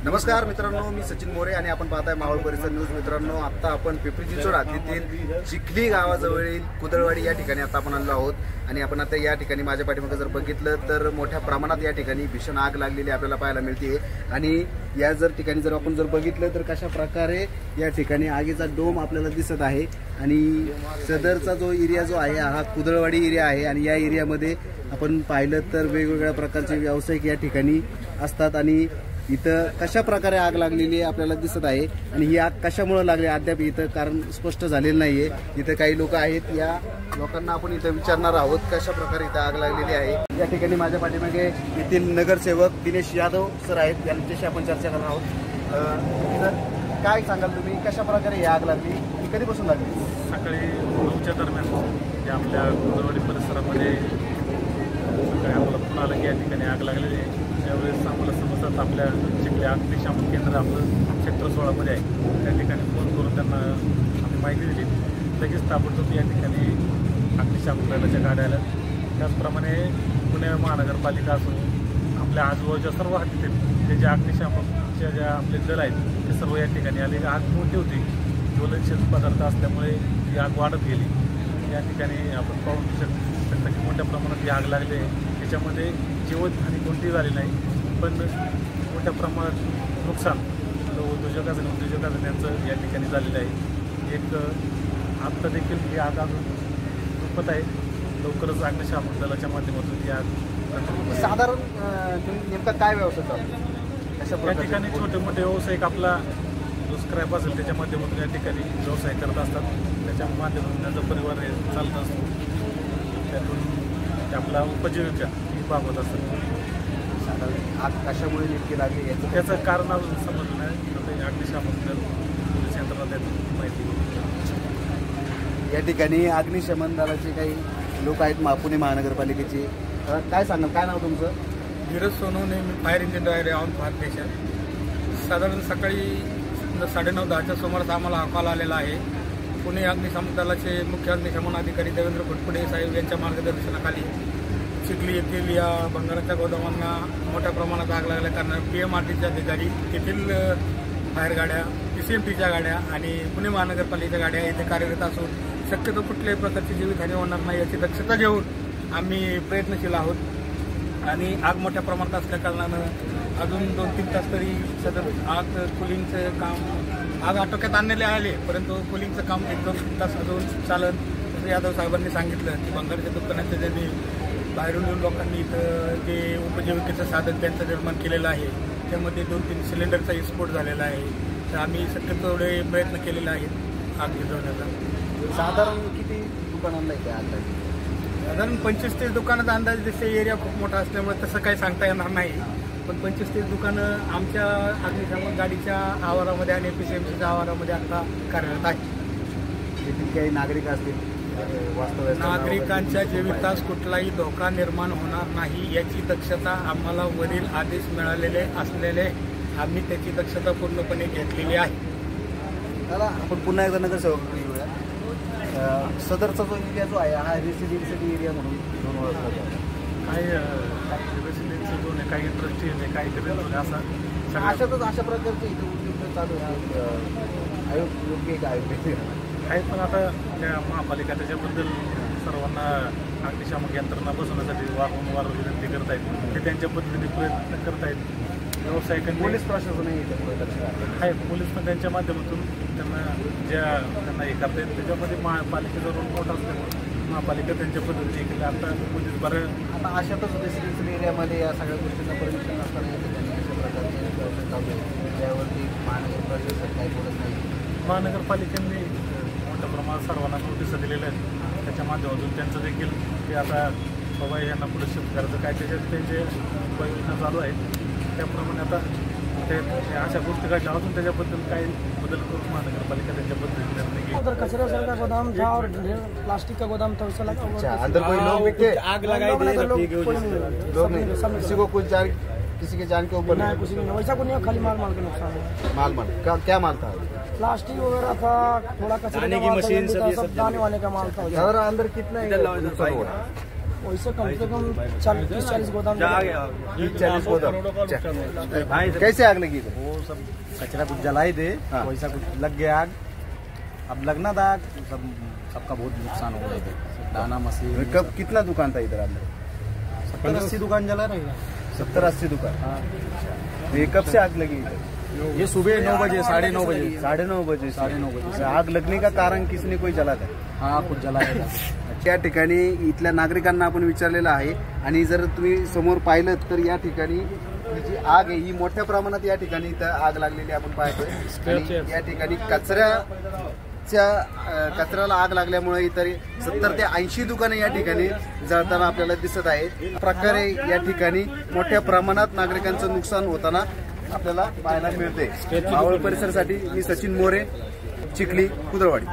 नमस्कार मित्रांनो, मी सचिन मोरे आणि आपण पाहताय मावळ परिसर न्यूज. मित्रांनो, आता आपण पिंपरी चिंचवड हद्दीतील चिखली गावाजवळील कुदळवाडी या ठिकाणी आता आपण आलो आहोत. आणि आपण आता या ठिकाणी माझ्या पाठीमागे जर बघितलं तर मोठ्या प्रमाणात या ठिकाणी भीषण आग लागलेली आपल्याला पाहायला मिळते. आणि या ठिकाणी जर आपण पाहिलं तर कशा प्रकारे या ठिकाणी आगीचा डोम आपल्याला दिसत आहे. आणि सदरचा जो एरिया जो आहे हा कुदळवाडी एरिया आहे. आणि या एरियामध्ये आपण पाहिलं तर वेगवेगळ्या प्रकारचे व्यावसायिक या ठिकाणी असतात. आणि इथं कशा प्रकारे आग लागलेली आपल्याला दिसत आहे. आणि ही आग कशामुळे लागली अद्याप इथं कारण स्पष्ट झालेलं नाहीये. इथं काही लोक आहेत, या लोकांना आपण इथं विचारणार आहोत कशा प्रकारे इथं आग लागलेली आहे. या ठिकाणी माझ्या पाठीमागे येथील नगरसेवक दिनेश यादव सर आहेत, यांच्याशी आपण चर्चा करणार आहोत. सर, काय सांगाल तुम्ही, कशा प्रकारे ही आग लागली, ही कधीपासून लागली? सकाळी 9च्या दरम्यान जे आपल्या कुदळवाडी परिसरामध्ये आम्हाला फोन आला की या ठिकाणी आग लागलेली आहे. त्यावेळेस आम्हाला समजतात आपल्या चिखली अग्निशामक केंद्र आपलं सेक्टर 16 आहे. त्या ठिकाणी फोन करून त्यांना आम्ही माहिती दिली. लगेच ताबडतोब या ठिकाणी अग्निशामक दलाच्या गाड्या आल्या. त्याचप्रमाणे पुणे महानगरपालिका असून आपल्या आजूबाजूच्या सर्व हद्दीतील ते जे अग्निशामकच्या ज्या आपले दल आहेत ते सर्व या ठिकाणी आले. आग मोठी होती, ज्वलनशील पदार्थ असल्यामुळे ही आग वाढत गेली. या ठिकाणी आपण पाहून शकता की मोठ्या प्रमाणात ही आग लागली आहे. त्याच्यामध्ये जीवनहानी कोणतीही झाली नाही, पण मोठ्या प्रमाणात नुकसान उद्योजकांचं यांचं या ठिकाणी झालेलं आहे. एक आत्ता देखील ही आग अजून दुखत आहे. लवकरच अग्निशामक दलाच्या माध्यमातून ही आग साधारण नेमका काय व्यवसाय चालतो? या ठिकाणी छोटे मोठे व्यावसायिक आपला जो स्क्रॅप असेल त्याच्या माध्यमातून या ठिकाणी व्यवसाय करत असतात. त्याच्या माध्यमातून त्यांचा परिवार हे चालत असतो. त्यातून आपला उपजीविका ही बाबत असतात. आग कशामुळे नेमकी लागली त्याचं कारण अजून समजलं नाही. अग्निशामक दल पोलीस यंत्रणा त्यात माहिती. या ठिकाणी अग्निशमन दलाचे काही लोक आहेत, पुणे महानगरपालिकेचे. काय सांगाल, काय नाव तुमचं? धीरज सोनवणे, मी fire engine driver on fire station. साधारण सकाळी 9:30-10च्या सुमारास आम्हाला हा कॉल आलेला आहे. पुणे अग्निशमन दलाचे मुख्य अग्निशमन अधिकारी देवेंद्र फटपुडे साहेब यांच्या मार्गदर्शनाखाली चिखली येथील या भंगाराच्या गोदामांना मोठ्या प्रमाणात आग लागल्या कारण PMRTचे अधिकारी, तेथील फायर गाड्या, PCMTच्या गाड्या आणि पुणे महानगरपालिकेच्या गाड्या येथे कार्यरत असून शक्यतो कुठल्याही प्रकारची जीवितहानी होणार नाही याची दक्षता घेऊन आम्ही प्रयत्नशील आहोत. आणि आग मोठ्या प्रमाणात असल्या कारणानं अजून 2-3 तास तरी सदर आग कुलिंगचं काम आग आटोक्यात आणलेले आले, परंतु कुलिंगचं काम 1-2 तास अजून चालत. जसं यादव साहेबांनी सांगितलं की भंगारच्या दुकानाच्या ज्यांनी बाहेरून येऊन लोकांनी इथं जे उपजीविकेचं साधन त्यांचं निर्माण केलेलं आहे त्यामध्ये 2-3 सिलेंडरचा स्फोट झालेला आहे. तर आम्ही शक्यतो थोडे प्रयत्न केलेले आहेत आग विझवण्याचा. साधारण किती दुकानांना इथे आग लागली? साधारण 25-30 दुकानाचा अंदाज दिसते. एरिया खूप मोठा असल्यामुळे तसं काही सांगता येणार नाही, पण 25-30 दुकानं आमच्या अग्निशामक गाडीच्या आवारामध्ये आणि PCMCच्या आवारामध्ये आता कार्यरत आहेत. येथील काही नागरिक असतील, नागरिकांच्या जीवितास कुठलाही धोका निर्माण होणार नाही याची दक्षता आम्हाला वरील आदेश मिळालेले असलेले आम्ही त्याची दक्षता पूर्णपणे घेतलेली आहे. त्याला आपण पुन्हा एकदा नगरसेवक येऊया. सदरचा जो एरिया जो आहे हा रेसिडेन्शियल एरिया म्हणून ओळखला जातो. काही रेसिडेन्सी झोन आहे, काही इंडस्ट्रीयल आहे, काही झोन असा अशा प्रकारचे इथे उद्योग चालू आहे. योग्य काय आहेत, पण आता त्या महापालिका त्याच्याबद्दल सर्वांना अग्निशामक यंत्रणा बसवण्यासाठी वारंवार विनंती करत आहेत. ते त्यांच्या पद्धतीने प्रयत्न करत आहेत. व्यावसायिकांनी पोलीस प्रशासनही आहे, पोलीस पण त्यांच्या माध्यमातून त्यांना हे करता येत. त्याच्यामध्ये महापालिकेचा रोल मोठा असल्यामुळे महापालिका त्यांच्या पद्धतीने हे केलं. आता पोलीस बरं आता अशातच रेसिडेन्शियल एरियामध्ये या सगळ्या गोष्टींना परमिशन नसताना अशा प्रकारचे व्यवसाय चालू आहे. त्यावरती महानगर प्रशासन काही बोलत नाही. महानगरपालिकेने मोठ्या प्रमाणात सर्वांना नोटिसा दिलेल्या आहेत. त्याच्या माध्यमातून त्यांचं देखील ते आता बाबा यांना पुढे शिफ्ट करायचं काय त्याच्यात त्यांचे उपाययोजना चालू आहेत. त्याप्रमाणे आता ते अशा गोष्टी घडल्या अजून त्याच्याबद्दल काही बदल करून महानगरपालिका त्यांच्या पद्धतीने उधर कचरा का गोदाम था और प्लास्टिक का गोदाम था, उससे अंदर कोई लोग थे? आग लगाई लोग नहीं, किसी को कुछ किसी के जान के ऊपर नहीं, कुछ नहीं वैसा कुछ नहीं, खाली माल के नुकसान है. माल क्या माल था? प्लास्टिक वगैरह था, थोड़ा कचरे की मशीन सब दाने वाले का माल था. अंदर कितना वैसे कम से कम 30-40 गोदाम 40 गोदाम। अच्छा। कैसे आग लगी इधर? वो सब कचरा कुछ जलाई दे, हाँ। वैसा कुछ लग गया आग। अब लगना था आग, सबका बहुत नुकसान हो गया थे। दाना मशीन कब कितना दुकान था इधर आपने? 70-80 दुकान जला रहेगा। 70-80 दुकान। हाँ। तो ये कब से आग लगी इधर? ये सुबह 9 बजे, 9:30 बजे। 9:30 बजे से। 9:30 बजे से। आग लगने का कारण किसने कोई जला था? हाँ, कुछ जलाया था। या ठिकाणी इथल्या नागरिकांना आपण विचारलेलं आहे आणि जर तुम्ही समोर पाहिलं तर या ठिकाणी ही जी आग आहे ही मोठ्या प्रमाणात या ठिकाणी इथं आग लागलेली आपण पाहतोय आणि या ठिकाणी कचऱ्याला आग लागल्यामुळे इतर 70 ते 80 दुकाने या ठिकाणी जळताना आपल्याला दिसत आहेत। प्रकारे या ठिकाणी मोठ्या प्रमाणात नागरिकांचं नुकसान होताना आपल्याला पाहायला मिळते। मावळ परिसरासाठी मी सचिन मोरे, चिखली, कुदळवाडी।